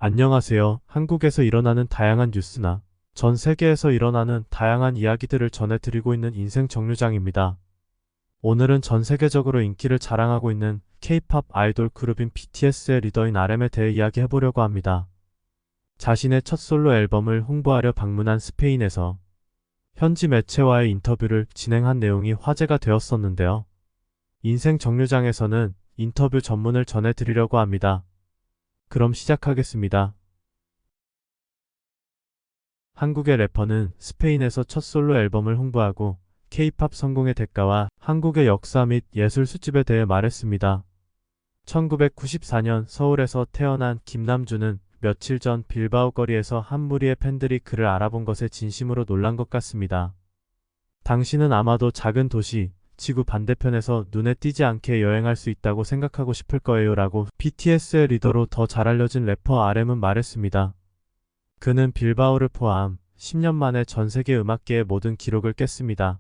안녕하세요. 한국에서 일어나는 다양한 뉴스나 전 세계에서 일어나는 다양한 이야기들을 전해드리고 있는 인생 정류장입니다. 오늘은 전 세계적으로 인기를 자랑하고 있는 K-팝 아이돌 그룹인 BTS의 리더인 RM에 대해 이야기해보려고 합니다. 자신의 첫 솔로 앨범을 홍보하려 방문한 스페인에서 현지 매체와의 인터뷰를 진행한 내용이 화제가 되었었는데요. 인생 정류장에서는 인터뷰 전문을 전해드리려고 합니다. 그럼 시작하겠습니다. 한국의 래퍼는 스페인에서 첫 솔로 앨범을 홍보하고 K-팝 성공의 대가와 한국의 역사 및 예술 수집에 대해 말했습니다. 1994년 서울에서 태어난 김남주는 며칠 전 빌바오 거리에서 한 무리의 팬들이 그를 알아본 것에 진심으로 놀란 것 같습니다. 당신은 아마도 작은 도시, 지구 반대편에서 눈에 띄지 않게 여행할 수 있다고 생각하고 싶을 거예요 라고 BTS의 리더로 더 잘 알려진 래퍼 RM은 말했습니다. 그는 빌바오를 포함 10년 만에 전 세계 음악계의 모든 기록을 깼습니다.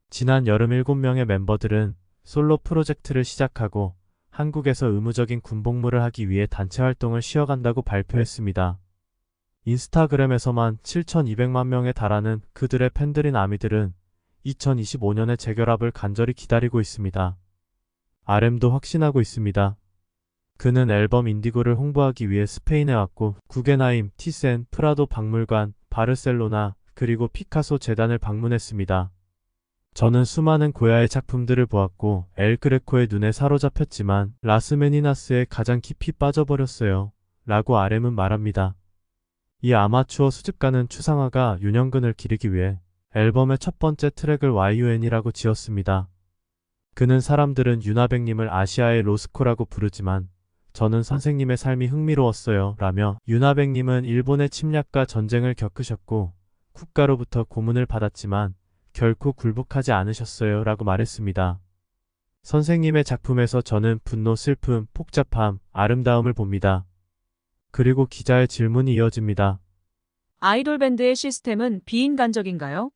지난 여름 7명의 멤버들은 솔로 프로젝트를 시작하고 한국에서 의무적인 군복무를 하기 위해 단체 활동을 쉬어간다고 발표했습니다. 인스타그램에서만 7,200만 명에 달하는 그들의 팬들인 아미들은 2025년에 재결합을 간절히 기다리고 있습니다. RM도 확신하고 있습니다. 그는 앨범 인디고를 홍보하기 위해 스페인에 왔고 구겐하임, 티센, 프라도 박물관, 바르셀로나, 그리고 피카소 재단을 방문했습니다. 저는 수많은 고야의 작품들을 보았고 엘 그레코의 눈에 사로잡혔지만 라스메니나스에 가장 깊이 빠져버렸어요. 라고 RM은 말합니다. 이 아마추어 수집가는 추상화가 윤형근을 기리기 위해 앨범의 첫 번째 트랙을 YUN이라고 지었습니다. 그는 사람들은 윤하백님을 아시아의 로스코라고 부르지만 저는 선생님의 삶이 흥미로웠어요 라며 윤하백님은 일본의 침략과 전쟁을 겪으셨고 국가로부터 고문을 받았지만 결코 굴복하지 않으셨어요 라고 말했습니다. 선생님의 작품에서 저는 분노, 슬픔, 복잡함, 아름다움을 봅니다. 그리고 기자의 질문이 이어집니다. 아이돌 밴드의 시스템은 비인간적인가요?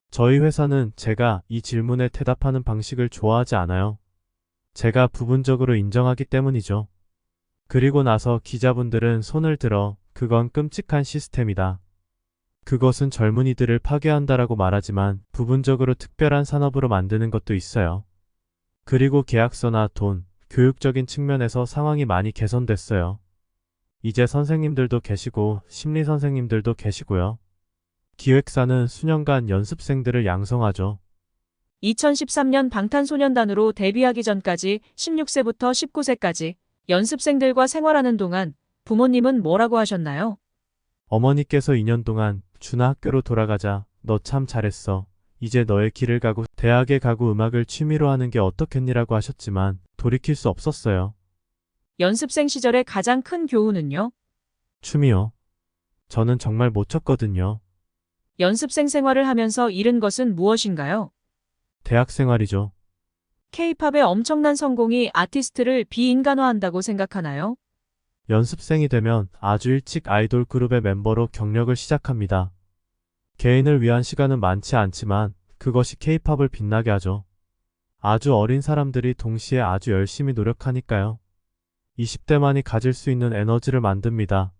저희 회사는 제가 이 질문에 대답하는 방식을 좋아하지 않아요. 제가 부분적으로 인정하기 때문이죠. 그리고 나서 기자분들은 손을 들어 그건 끔찍한 시스템이다. 그것은 젊은이들을 파괴한다라고 말하지만 부분적으로 특별한 산업으로 만드는 것도 있어요. 그리고 계약서나 돈, 교육적인 측면에서 상황이 많이 개선됐어요. 이제 선생님들도 계시고 심리 선생님들도 계시고요. 기획사는 수년간 연습생들을 양성하죠. 2013년 방탄소년단으로 데뷔하기 전까지 16세부터 19세까지 연습생들과 생활하는 동안 부모님은 뭐라고 하셨나요? 어머니께서 2년 동안 준아 학교로 돌아가자. 너 참 잘했어. 이제 너의 길을 가고 대학에 가고 음악을 취미로 하는 게 어떻겠니라고 하셨지만 돌이킬 수 없었어요. 연습생 시절의 가장 큰 교훈은요? 춤이요. 저는 정말 못 췄거든요. 연습생 생활을 하면서 잃은 것은 무엇인가요? 대학 생활이죠. K-팝의 엄청난 성공이 아티스트를 비인간화한다고 생각하나요? 연습생이 되면 아주 일찍 아이돌 그룹의 멤버로 경력을 시작합니다. 개인을 위한 시간은 많지 않지만 그것이 K-팝을 빛나게 하죠. 아주 어린 사람들이 동시에 아주 열심히 노력하니까요. 20대만이 가질 수 있는 에너지를 만듭니다.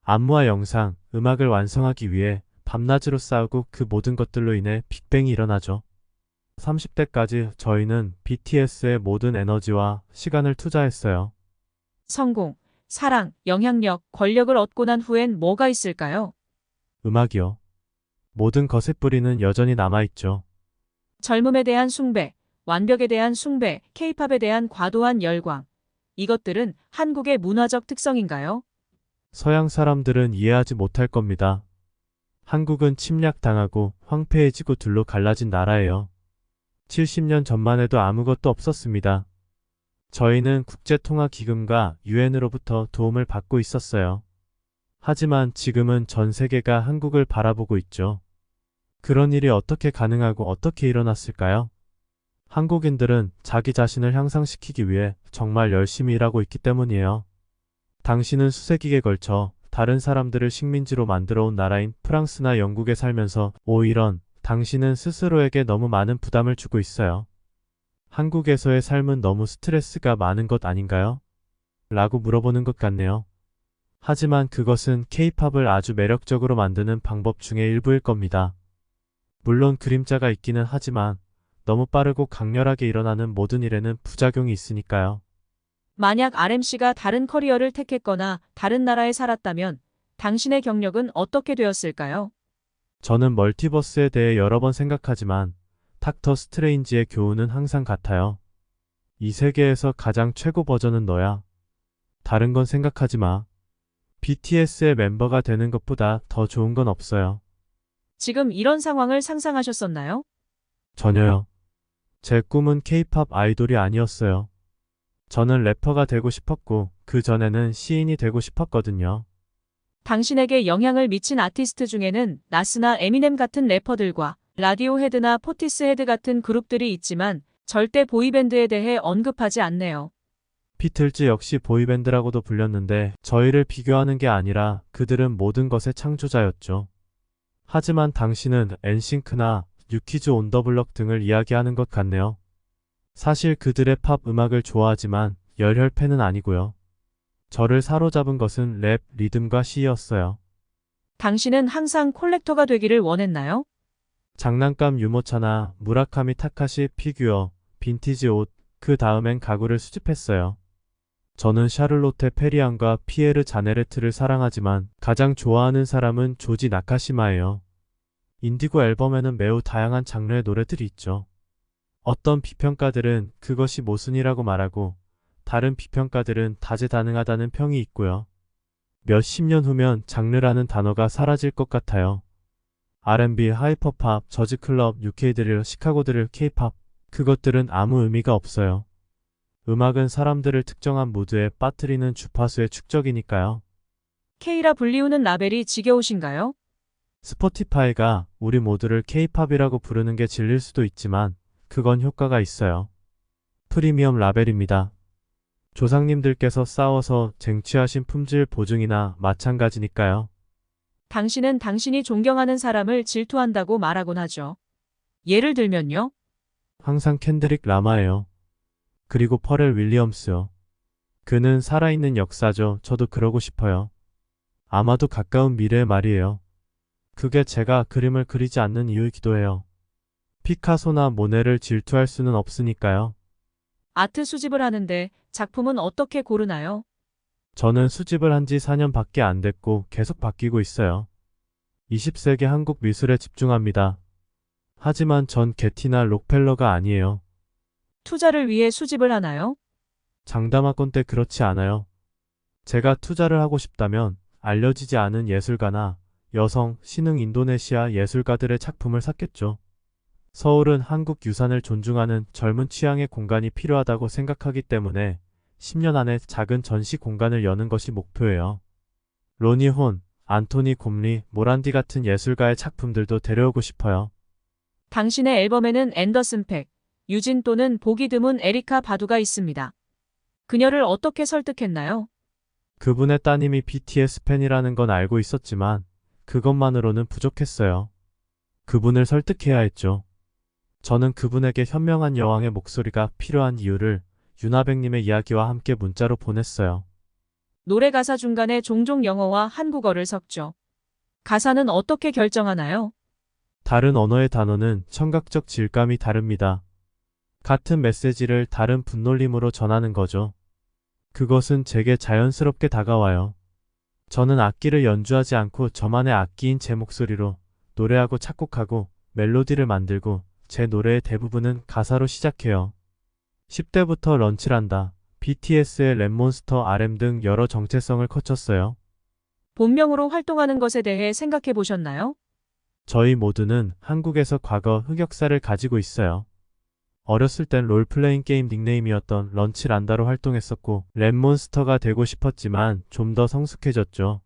안무와 영상, 음악을 완성하기 위해 밤낮으로 싸우고 그 모든 것들로 인해 빅뱅이 일어나죠. 30대까지 저희는 BTS의 모든 에너지와 시간을 투자했어요. 성공, 사랑, 영향력, 권력을 얻고 난 후엔 뭐가 있을까요? 음악이요. 모든 것의 뿌리는 여전히 남아있죠. 젊음에 대한 숭배, 완벽에 대한 숭배, K-팝에 대한 과도한 열광. 이것들은 한국의 문화적 특성인가요? 서양 사람들은 이해하지 못할 겁니다. 한국은 침략당하고 황폐해지고 둘로 갈라진 나라예요. 70년 전만 해도 아무것도 없었습니다. 저희는 국제통화기금과 유엔으로부터 도움을 받고 있었어요. 하지만 지금은 전 세계가 한국을 바라보고 있죠. 그런 일이 어떻게 가능하고 어떻게 일어났을까요? 한국인들은 자기 자신을 향상시키기 위해 정말 열심히 일하고 있기 때문이에요. 당신은 수세기에 걸쳐 다른 사람들을 식민지로 만들어 온 나라인 프랑스나 영국에 살면서 이런 당신은 스스로에게 너무 많은 부담을 주고 있어요. 한국에서의 삶은 너무 스트레스가 많은 것 아닌가요? 라고 물어보는 것 같네요. 하지만 그것은 K-팝을 아주 매력적으로 만드는 방법 중의 일부일 겁니다. 물론 그림자가 있기는 하지만 너무 빠르고 강렬하게 일어나는 모든 일에는 부작용이 있으니까요. 만약 RMC가 다른 커리어를 택했거나 다른 나라에 살았다면 당신의 경력은 어떻게 되었을까요? 저는 멀티버스에 대해 여러 번 생각하지만 닥터 스트레인지의 교훈은 항상 같아요. 이 세계에서 가장 최고 버전은 너야. 다른 건 생각하지 마. BTS의 멤버가 되는 것보다 더 좋은 건 없어요. 지금 이런 상황을 상상하셨었나요? 전혀요. 제 꿈은 K-팝 아이돌이 아니었어요. 저는 래퍼가 되고 싶었고 그 전에는 시인이 되고 싶었거든요. 당신에게 영향을 미친 아티스트 중에는 나스나 에미넴 같은 래퍼들과 라디오헤드나 포티스헤드 같은 그룹들이 있지만 절대 보이밴드에 대해 언급하지 않네요. 비틀즈 역시 보이밴드라고도 불렸는데 저희를 비교하는 게 아니라 그들은 모든 것의 창조자였죠. 하지만 당신은 엔싱크나 뉴키즈 온 더 블럭 등을 이야기하는 것 같네요. 사실 그들의 팝 음악을 좋아하지만 열혈 팬은 아니고요. 저를 사로잡은 것은 랩, 리듬과 시였어요. 당신은 항상 콜렉터가 되기를 원했나요? 장난감 유모차나 무라카미 타카시 피규어, 빈티지 옷, 그 다음엔 가구를 수집했어요. 저는 샤를로테 페리안과 피에르 자네레트를 사랑하지만 가장 좋아하는 사람은 조지 나카시마예요. 인디고 앨범에는 매우 다양한 장르의 노래들이 있죠. 어떤 비평가들은 그것이 모순이라고 말하고 다른 비평가들은 다재다능하다는 평이 있고요. 몇십 년 후면 장르라는 단어가 사라질 것 같아요. R&B, 하이퍼팝, 저지클럽, UK 드릴, 시카고 드릴, K-팝 그것들은 아무 의미가 없어요. 음악은 사람들을 특정한 무드에 빠뜨리는 주파수의 축적이니까요. K라 불리우는 라벨이 지겨우신가요? 스포티파이가 우리 모두를 K-팝이라고 부르는 게 질릴 수도 있지만 그건 효과가 있어요. 프리미엄 라벨입니다. 조상님들께서 싸워서 쟁취하신 품질 보증이나 마찬가지니까요. 당신은 당신이 존경하는 사람을 질투한다고 말하곤 하죠. 예를 들면요. 항상 켄드릭 라마예요. 그리고 퍼렐 윌리엄스요. 그는 살아있는 역사죠. 저도 그러고 싶어요. 아마도 가까운 미래의 말이에요. 그게 제가 그림을 그리지 않는 이유이기도 해요. 피카소나 모네를 질투할 수는 없으니까요. 아트 수집을 하는데 작품은 어떻게 고르나요? 저는 수집을 한 지 4년밖에 안 됐고 계속 바뀌고 있어요. 20세기 한국 미술에 집중합니다. 하지만 전 게티나 록펠러가 아니에요. 투자를 위해 수집을 하나요? 장담하건 때 그렇지 않아요. 제가 투자를 하고 싶다면 알려지지 않은 예술가나 여성, 신흥 인도네시아 예술가들의 작품을 샀겠죠. 서울은 한국 유산을 존중하는 젊은 취향의 공간이 필요하다고 생각하기 때문에 10년 안에 작은 전시 공간을 여는 것이 목표예요. 로니 혼, 안토니 곰리, 모란디 같은 예술가의 작품들도 데려오고 싶어요. 당신의 앨범에는 앤더슨 팩, 유진 또는 보기 드문 에리카 바두가 있습니다. 그녀를 어떻게 설득했나요? 그분의 따님이 BTS 팬이라는 건 알고 있었지만 그것만으로는 부족했어요. 그분을 설득해야 했죠. 저는 그분에게 현명한 여왕의 목소리가 필요한 이유를 윤하백님의 이야기와 함께 문자로 보냈어요. 노래 가사 중간에 종종 영어와 한국어를 섞죠. 가사는 어떻게 결정하나요? 다른 언어의 단어는 청각적 질감이 다릅니다. 같은 메시지를 다른 분놀림으로 전하는 거죠. 그것은 제게 자연스럽게 다가와요. 저는 악기를 연주하지 않고 저만의 악기인 제 목소리로 노래하고 작곡하고 멜로디를 만들고 제 노래의 대부분은 가사로 시작해요. 10대부터 런치란다, BTS의 랩몬스터 RM 등 여러 정체성을 거쳤어요. 본명으로 활동하는 것에 대해 생각해 보셨나요? 저희 모두는 한국에서 과거 흑역사를 가지고 있어요. 어렸을 땐 롤플레잉 게임 닉네임이었던 런치란다로 활동했었고 랩몬스터가 되고 싶었지만 좀 더 성숙해졌죠.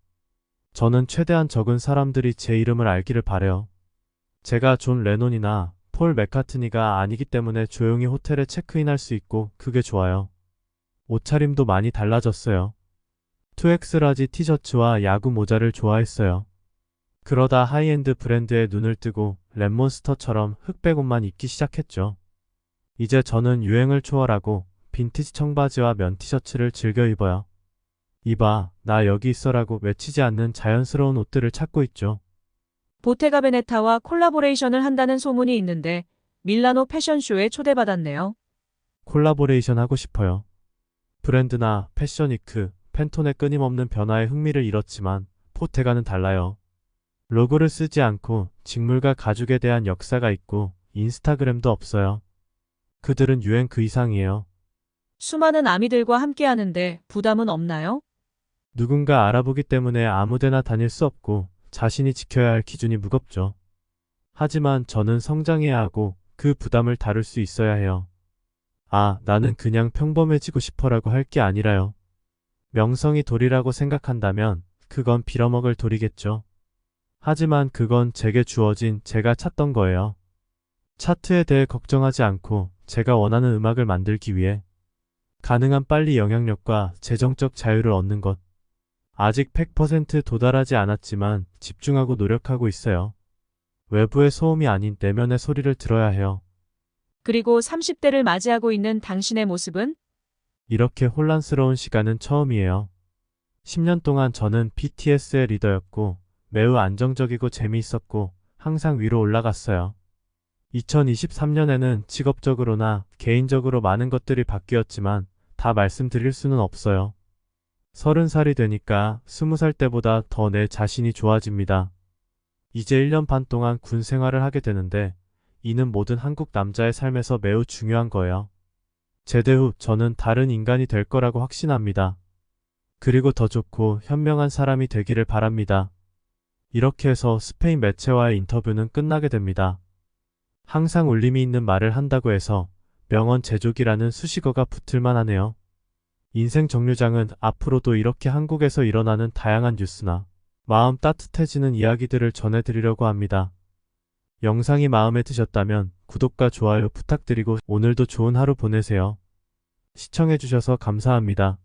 저는 최대한 적은 사람들이 제 이름을 알기를 바래요. 제가 존 레논이나 폴 맥카트니가 아니기 때문에 조용히 호텔에 체크인할 수 있고 그게 좋아요. 옷차림도 많이 달라졌어요. 2X 라지 티셔츠와 야구 모자를 좋아했어요. 그러다 하이엔드 브랜드에 눈을 뜨고 랩몬스터처럼 흑백 옷만 입기 시작했죠. 이제 저는 유행을 초월하고 빈티지 청바지와 면 티셔츠를 즐겨 입어요. 이봐, 나 여기 있어라고 외치지 않는 자연스러운 옷들을 찾고 있죠. 보테가 베네타와 콜라보레이션을 한다는 소문이 있는데 밀라노 패션쇼에 초대받았네요. 콜라보레이션 하고 싶어요. 브랜드나 패션위크, 팬톤의 끊임없는 변화에 흥미를 잃었지만 보테가는 달라요. 로고를 쓰지 않고 직물과 가죽에 대한 역사가 있고 인스타그램도 없어요. 그들은 유행 그 이상이에요. 수많은 아미들과 함께 하는데 부담은 없나요? 누군가 알아보기 때문에 아무데나 다닐 수 없고 자신이 지켜야 할 기준이 무겁죠. 하지만 저는 성장해야 하고 그 부담을 다룰 수 있어야 해요. 아, 나는 그냥 평범해지고 싶어라고 할 게 아니라요. 명성이 도리라고 생각한다면 그건 빌어먹을 도리겠죠. 하지만 그건 제게 주어진 제가 찾던 거예요. 차트에 대해 걱정하지 않고 제가 원하는 음악을 만들기 위해 가능한 빨리 영향력과 재정적 자유를 얻는 것. 아직 100% 도달하지 않았지만 집중하고 노력하고 있어요. 외부의 소음이 아닌 내면의 소리를 들어야 해요. 그리고 30대를 맞이하고 있는 당신의 모습은? 이렇게 혼란스러운 시간은 처음이에요. 10년 동안 저는 BTS의 리더였고 매우 안정적이고 재미있었고 항상 위로 올라갔어요. 2023년에는 직업적으로나 개인적으로 많은 것들이 바뀌었지만 다 말씀드릴 수는 없어요. 30살이 되니까 20살 때보다 더 내 자신이 좋아집니다. 이제 1년 반 동안 군 생활을 하게 되는데 이는 모든 한국 남자의 삶에서 매우 중요한 거예요. 제대 후 저는 다른 인간이 될 거라고 확신합니다. 그리고 더 좋고 현명한 사람이 되기를 바랍니다. 이렇게 해서 스페인 매체와의 인터뷰는 끝나게 됩니다. 항상 울림이 있는 말을 한다고 해서 명언 제조기라는 수식어가 붙을만 하네요. 인생 정류장은 앞으로도 이렇게 한국에서 일어나는 다양한 뉴스나 마음 따뜻해지는 이야기들을 전해드리려고 합니다. 영상이 마음에 드셨다면 구독과 좋아요 부탁드리고 오늘도 좋은 하루 보내세요. 시청해주셔서 감사합니다.